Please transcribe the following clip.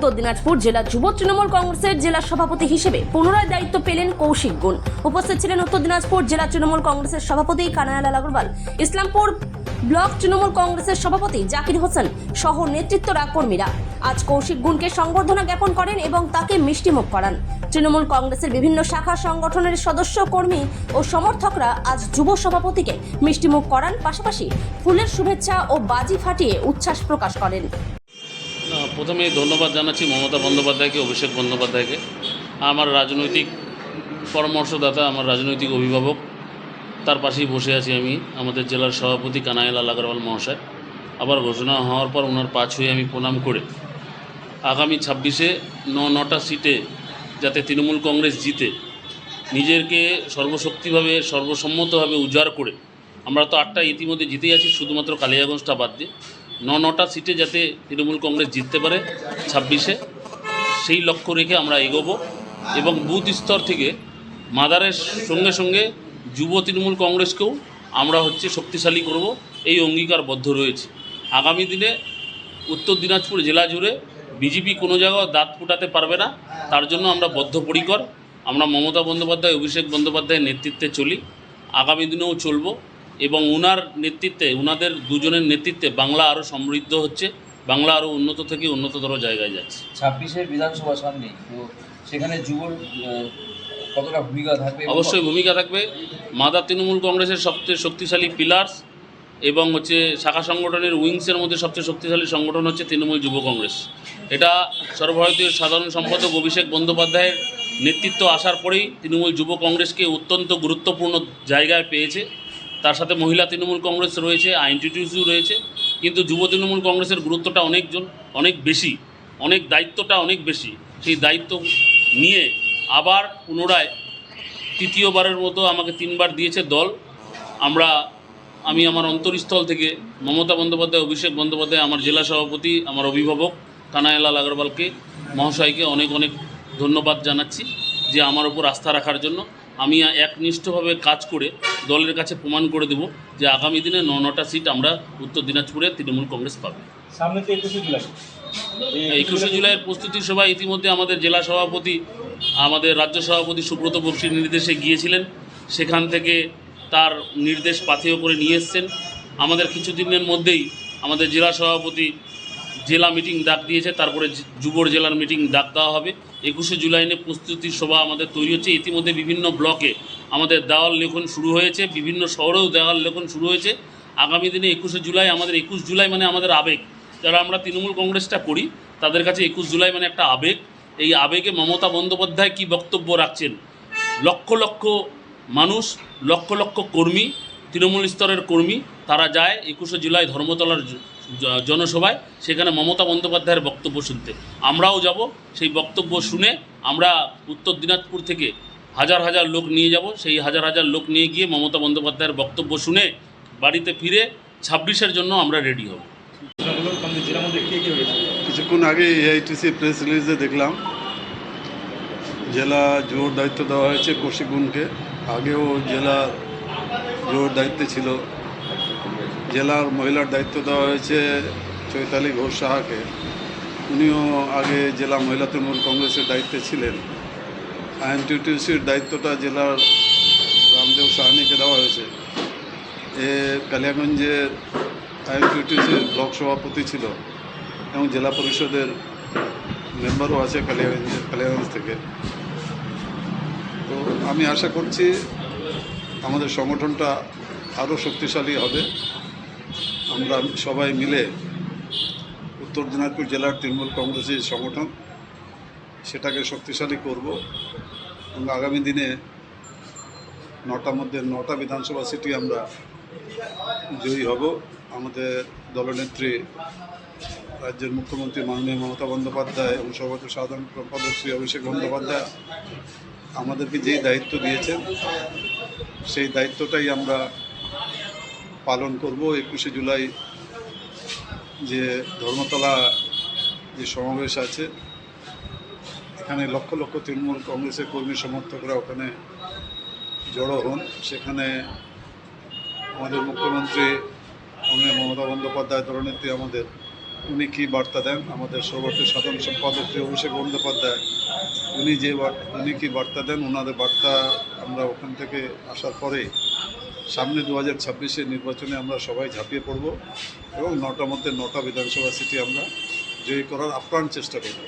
উত্তর দিনাজপুর জেলা যুব তৃণমূল কংগ্রেসের জেলা সভাপতি হিসেবে পুনরায় দায়িত্ব পেলেন কৌশিক গুণ। উপস্থিত ছিলেন উত্তর দিনাজপুর জেলা তৃণমূল কংগ্রেসের সভাপতি কানাইলাল আগরওয়াল, ইসলামপুর ব্লক তৃণমূল কংগ্রেসের সভাপতি জাকির হোসেন সহ নেতৃত্বরা কর্মীরা আজ কৌশিক গুণকে সংবর্ধনা জ্ঞাপন করেন এবং তাকে মিষ্টিমুখ করান। তৃণমূল কংগ্রেসের বিভিন্ন শাখা সংগঠনের সদস্য, কর্মী ও সমর্থকরা আজ যুব সভাপতিকে মিষ্টিমুখ করান, পাশাপাশি ফুলের শুভেচ্ছা ও বাজি ফাটিয়ে উচ্ছ্বাস প্রকাশ করেন। প্রথমে ধন্যবাদ জানাচ্ছি মমতা বন্দ্যোপাধ্যায়কে, অভিষেক বন্দ্যোপাধ্যায়কে, আমার রাজনৈতিক পরামর্শদাতা, আমার রাজনৈতিক অভিভাবক। তার পাশেই বসে আছি আমি, আমাদের জেলার সভাপতি কানাইলাল আগরওয়াল মহাশয়। আবার ঘোষণা হওয়ার পর ওনার পা ছুঁয়ে আমি প্রণাম করে আগামী 26-এ 9টা সিটে যাতে তৃণমূল কংগ্রেস জিতে, নিজেকে সর্বশক্তিভাবে সর্বসম্মতভাবে উজাড় করে, আমরা তো 8টা ইতিমধ্যে জিতেই আছি, শুধুমাত্র কালিয়াগঞ্জটা বাদ দিয়ে 9টা সিটে যাতে তৃণমূল কংগ্রেস জিততে পারে 26-এ, সেই লক্ষ্য রেখে আমরা এগোবো। এবং বুথ স্তর থেকে মাদারের সঙ্গে সঙ্গে যুব তৃণমূল কংগ্রেসকেও আমরা শক্তিশালী করব, এই অঙ্গীকারবদ্ধ রয়েছে। আগামী দিনে উত্তর দিনাজপুর জেলা জুড়ে বিজেপি কোনো জায়গায় দাঁত ফুটাতে পারবে না, তার জন্য আমরা বদ্ধপরিকর। আমরা মমতা বন্দ্যোপাধ্যায়, অভিষেক বন্দ্যোপাধ্যায়ের নেতৃত্বে চলি, আগামী দিনেও চলব। এবং ওনার নেতৃত্বে, ওনাদের দুজনের নেতৃত্বে বাংলা আরও সমৃদ্ধ হচ্ছে, বাংলা আরও উন্নত থেকে উন্নততর জায়গায় যাচ্ছে। 26-এর বিধানসভা সামনে, তো সেখানে যুবর কতটা ভূমিকা থাকবে? অবশ্যই ভূমিকা থাকবে। মাদার তৃণমূল কংগ্রেসের সবচেয়ে শক্তিশালী পিলার্স এবং শাখা সংগঠনের উইংসের মধ্যে সবচেয়ে শক্তিশালী সংগঠন হচ্ছে তৃণমূল যুব কংগ্রেস। এটা সর্বভারতীয় সাধারণ সম্পাদক অভিষেক বন্দ্যোপাধ্যায়ের নেতৃত্ব আসার পরেই তৃণমূল যুব কংগ্রেসকে অত্যন্ত গুরুত্বপূর্ণ জায়গায় পেয়েছে। তার সাথে মহিলা তৃণমূল কংগ্রেস রয়েছে, আইএনটিটিউসিও রয়েছে, কিন্তু যুব তৃণমূল কংগ্রেসের গুরুত্বটা অনেক বেশি, দায়িত্বটা অনেক বেশি। সেই দায়িত্ব নিয়ে আবার পুনরায় তৃতীয়বারের মতো আমাকে 3বার দিয়েছে দল। আমি আমার অন্তরস্থল থেকে মমতা বন্দ্যোপাধ্যায়, অভিষেক বন্দ্যোপাধ্যায়, আমার জেলা সভাপতি, আমার অভিভাবক কানাইলাল আগরওয়ালকে মহাশয়কে অনেক ধন্যবাদ জানাচ্ছি যে আমার ওপর আস্থা রাখার জন্য। আমি একনিষ্ঠভাবে কাজ করে দলের কাছে প্রমাণ করে দেব যে আগামী দিনে 9টা সিট আমরা উত্তর দিনাজপুরে তৃণমূল কংগ্রেস পাবে। সামনে তো 21শে জুলাই, 21শে জুলাইয়ের প্রস্তুতি সভা ইতিমধ্যে আমাদের জেলা সভাপতি, আমাদের রাজ্য সভাপতি সুব্রত বক্সির নির্দেশে গিয়েছিলেন, সেখান থেকে তার নির্দেশ পাথেয় করে নিয়ে এসছেন। আমাদের কিছুদিনের মধ্যেই আমাদের জেলা সভাপতি জেলা মিটিং ডাক দিয়েছে, তারপরে যুবর জেলার মিটিং ডাক দেওয়া হবে। 21শে জুলাই নিয়ে প্রস্তুতি সভা আমাদের তৈরি হচ্ছে। ইতিমধ্যে বিভিন্ন ব্লকে আমাদের দেওয়াল লেখন শুরু হয়েছে, বিভিন্ন শহরেও দেওয়াল লেখন শুরু হয়েছে। আগামী দিনে 21শে জুলাই, আমাদের 21 জুলাই মানে আমাদের আবেগ। যারা আমরা তৃণমূল কংগ্রেসটা করি তাদের কাছে 21 জুলাই মানে একটা আবেগ। এই আবেগে মমতা বন্দ্যোপাধ্যায় কী বক্তব্য রাখছেন, লক্ষ লক্ষ মানুষ, লক্ষ লক্ষ কর্মী, তৃণমূল স্তরের কর্মী, তারা যায় 21শে জুলাই ধর্মতলার জনসভায়, সেখানে মমতা বন্দ্যোপাধ্যায়ের বক্তব্য শুনতে। আমরাও যাব, সেই বক্তব্য শুনে আমরা উত্তর দিনাজপুর থেকে হাজার হাজার লোক নিয়ে যাব। সেই হাজার হাজার লোক নিয়ে গিয়ে মমতা বন্দ্যোপাধ্যায়ের বক্তব্য শুনে বাড়িতে ফিরে 26-এর জন্য আমরা রেডি হব। কিছুক্ষণ আগে এআইটিসি প্রেস রিলিজে দেখলাম জেলা জোর দায়িত্ব দেওয়া হয়েছে কৌশিক গুণকে। আগেও জেলা জোর দায়িত্বে ছিল। জেলার মহিলার দায়িত্ব দেওয়া হয়েছে চৈতালি ঘোষ সাহাকে, উনিও আগে জেলা মহিলা তৃণমূল কংগ্রেসের দায়িত্বে ছিলেন। আইএনটিটিউসির দায়িত্বটা জেলার রামদেব সাহানিকে দেওয়া হয়েছে। কালিয়াগঞ্জের আইএনটিটিউসির ব্লক সভাপতি ছিল এবং জেলা পরিষদের মেম্বারও আছে কালিয়াগঞ্জ থেকে। তো আমি আশা করছি আমাদের সংগঠনটা আরও শক্তিশালী হবে। আমরা সবাই মিলে উত্তর দিনাজপুর জেলার তৃণমূল কংগ্রেসের সংগঠন, সেটাকে শক্তিশালী করব এবং আগামী দিনে 9টার মধ্যে 9টা বিধানসভা সিটি আমরা জয়ী হব। আমাদের দলনেত্রী, রাজ্যের মুখ্যমন্ত্রী মাননীয় মমতা বন্দ্যোপাধ্যায় এবং সর্বোচ্চ সাধারণ সম্পাদক শ্রী অভিষেক বন্দ্যোপাধ্যায় আমাদেরকে যেই দায়িত্ব দিয়েছেন, সেই দায়িত্বটাই আমরা পালন করব। 21শে জুলাই যে ধর্মতলা যে সমাবেশ আছে, এখানে লক্ষ লক্ষ তৃণমূল কংগ্রেসের কর্মী সমর্থকরা ওখানে জড়ো হন। সেখানে আমাদের মুখ্যমন্ত্রী মাননীয় মমতা বন্দ্যোপাধ্যায়, দলনেত্রী আমাদের উনি কী বার্তা দেন, আমাদের সর্বত্র সাধারণ সম্পাদক শ্রী অভিষেক বন্দ্যোপাধ্যায় উনি কী বার্তা দেন, ওনাদের বার্তা আমরা ওখান থেকে আসার পরে সামনে 2026-এর নির্বাচনে আমরা সবাই ঝাঁপিয়ে পড়ব এবং 9টার মধ্যে 9টা বিধানসভা সিটি আমরা জয়ী করার আপ্রাণ চেষ্টা করব।